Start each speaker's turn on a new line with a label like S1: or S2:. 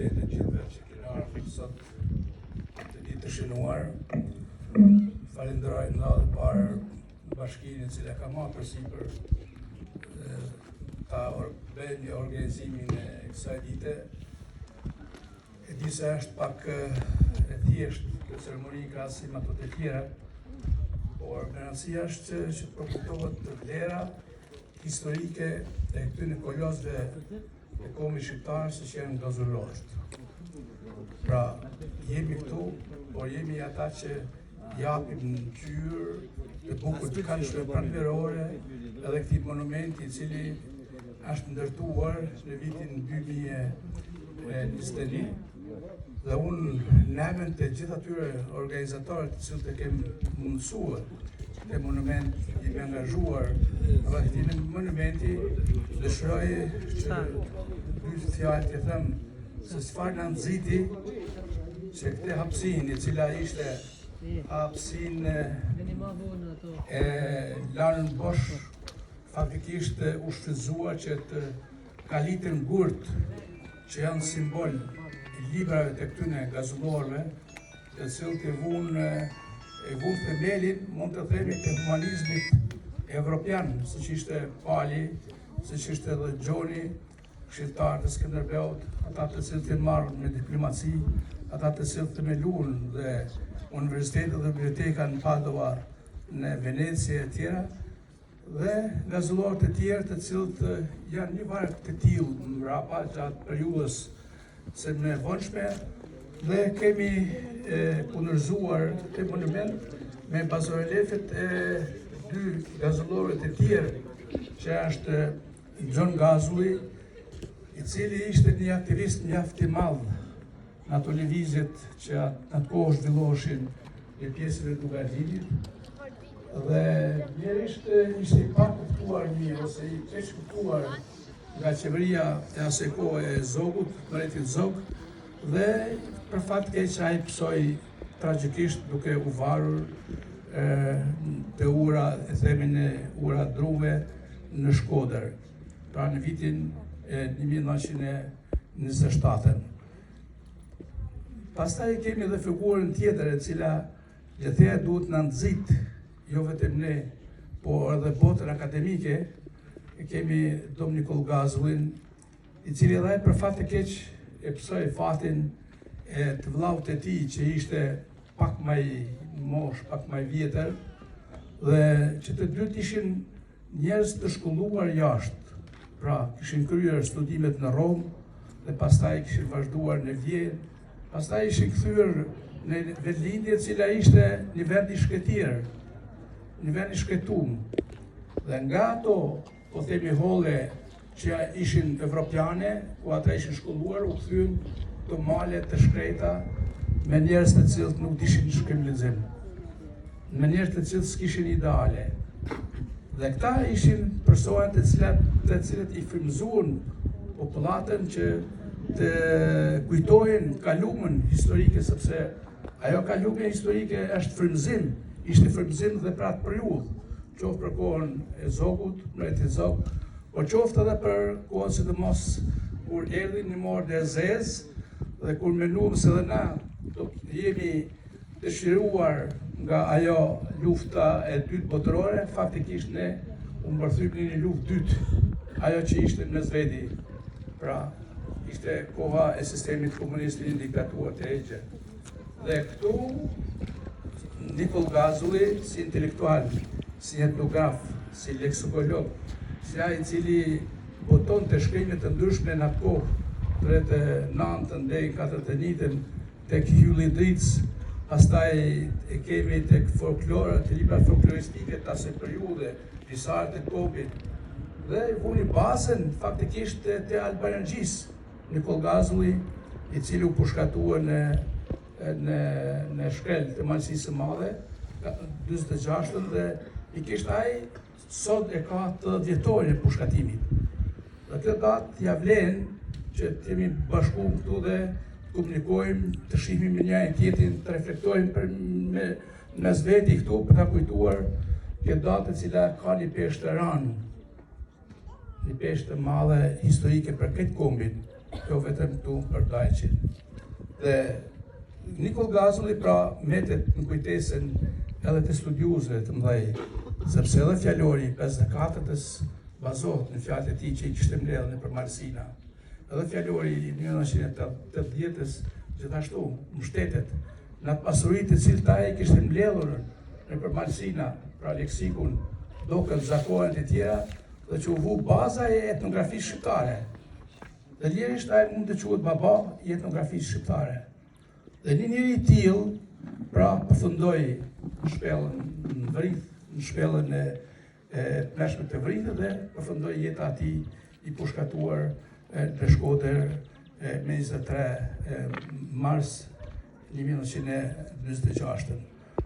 S1: përshëndetje të gjithëve që keni ardhur sot të ditë të shënuar. Falenderoj nga dhe parë bashkinë e cila ka marrë përsipër ta bëjë një organizimin e kësaj dite. E di se është pak e thjeshtë kjo ceremoni krahasim ato të tjera, por me rëndësia është që të përkujtohet vlera historike e këtyre kolosëve e kombit shqiptar që janë gazullohet. Pra, jemi këtu, por jemi ata që japim ngjyrë të bukur të këndshme pranverore edhe këtij monumenti i cili është ndërtuar në vitin 2021 dhe unë nëmën të gjithë atyre organizatorët të cilët e kemë mundësuar të monument jemi angazhuar në këtij monumenti, dëshiroj që dy fjalë të them se çfarë na nxiti që këtë hapësinë e cila ishte hapësinë e lanën bosh faktikisht u shfrytzuar që të kalitën gurt që janë simbol i librave të këtyre gazullorëve, të cilët e vunë themelin, mund të themi, të humanizmit evropian, siç ishte Pali, siç ishte edhe Gjoni, këshilltar të Skënderbeut, ata të cilët janë marrë me diplomaci, ata të cilët themeluan dhe universitetet dhe biblioteka në Padova, në Veneci e tjera, dhe gazullorë të tjerë të cilët janë një varg të tillë mbrapa gjatë periudhës së nevojshme dhe kemi punërzuar këtë monument me bazorelefet e dy gazullorëve të tjerë që është John Gazulli, i cili ishte një aktivist mjaft i madh në ato lëvizjet që në atë kohë zhvilloheshin në pjesën e Dugarvinit. Dhe njerëzisht ishte i pakuptuar mirë ose i keq kuptuar nga qeveria e asaj kohe e Zogut, mbretit Zog, dhe për fat keq ai psoi tragjikisht duke u varur te ura, e themi në ura Druve në Shkodër, pra në vitin 1927. Pastaj kemi edhe figurën tjetër e cila letëja duhet na nxit, jo vetëm ne, por edhe botën akademike, kemi Dom Nikol Gazullin, i cili edhe për fat të keq e psoi fatin e të vllaut e tij që ishte pak më i mosh, pak më i vjetër, dhe që të dytë ishin njerëz të shkolluar jashtë, pra kishin kryer studimet në Rom dhe pastaj kishin vazhduar në Vjenë, pastaj ishin kthyer në vendlindje e cila ishte një vend i shkëtir, një vend i shkëtum, dhe nga ato, po themi holle që ishin evropiane, ku ata ishin shkolluar, u kthyen të male të shkreta me njerëz të cilët nuk dishin shkrimlexim, me njerëz të cilët s'kishin ideale. Dhe këta ishin persona të cilët i frymëzuan popullatën që të kujtojnë kalumën historike, sepse ajo kalume historike është frymëzim, ishte frymëzim dhe për atë periudhë, qoftë për kohën e Zogut, mbretit Zog, por qoftë edhe për kohën sidomos kur erdhi në morë e zezë dhe kur menuam se dhe na do të jemi dëshiruar nga ajo lufta e dytë botërore, faktikisht ne u mbërthyem në një luftë dytë, ajo që ishte në Mesvedi, pra ishte koha e sistemit komunist në diktaturë të regje. Dhe këtu Nikol Gazulli, si intelektual, si etnograf, si leksikolog, si ai i cili boton të shkrimet të ndryshme në atë kohë, 39 deri 41 tek Hylli Dric, pastaj e kemi tek folklora, të libra folkloristike të asaj periudhe, Pisarët e Kopit, dhe i vuni bazën faktikisht të Albanianxhisë, Nikol Gazulli, i cili u përshkatua në shkrel të Malësisë së Madhe, 46 dhe i kishte ai sot e ka 80 vjetorin e përshkatimit. Dhe këtë datë ja vlen që të jemi bashku këtu dhe të komunikojmë, të shihemi me njërin tjetrin, të reflektojmë për mes veti këtu për ta kujtuar këtë datë e cila ka një peshë të rëndë, një peshë të madhe historike për këtë kombin, jo vetëm këtu për Dajqin. Dhe Nikol Gazulli pra metet në kujtesën edhe të studiuzëve të mëdhej, sepse edhe fjalori 54-ës bazohet në fjalët e tij që i kishte mbledhur nëpër Marsina. Edhe fjalori i 1980-ës gjithashtu mbështetet në atë pasuri të cilën ai kishte mbledhur nëpër Marsina, pra leksikun, dokën, zakonet e tjera, dhe që u vu baza e etnografisë shqiptare. Dhe lirisht ai mund të quhet baba i etnografisë shqiptare. Dhe një njeri i tillë, pra përfundoi shpellën në Vrith, në shpellën e plashme të Vrithit dhe përfundoi jeta e tij i pushkatuar në Shkodër me 23 mars 1926.